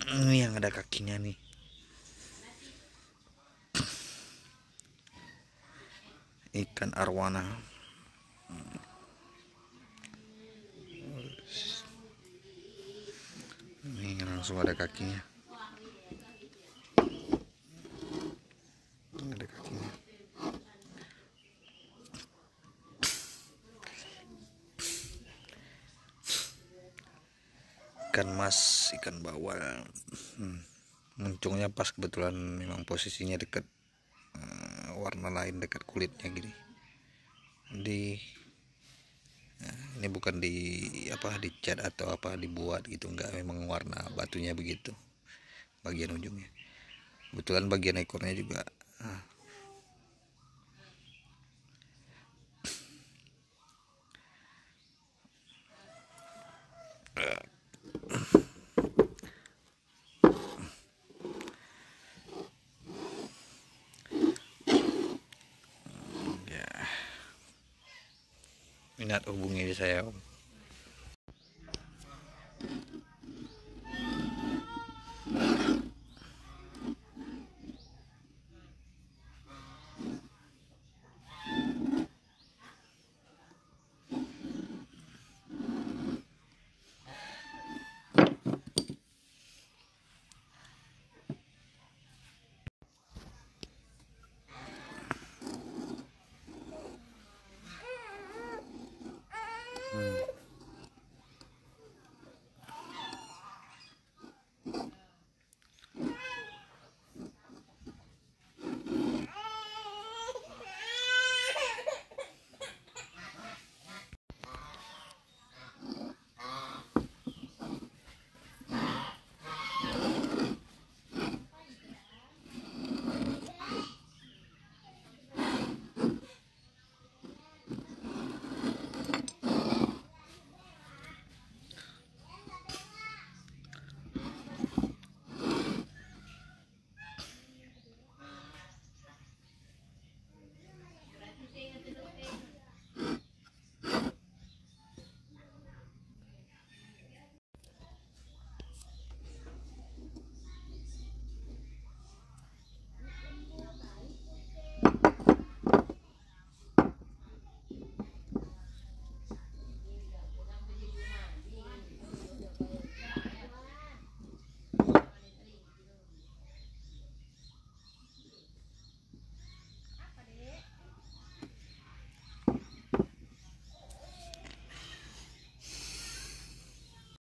Ini yang ada kakinya nih. Ikan arwana. Ini langsung ada kakinya. Ini ada kakinya. Ikan mas, ikan bawal. Muncungnya pas kebetulan, memang posisinya dekat warna lain, dekat kulitnya gini. Di ini bukan di apa, dicat atau apa dibuat gitu, enggak, memang warna batunya begitu bagian ujungnya. Kebetulan bagian ekornya juga ya. Minat hubungi saya, Om.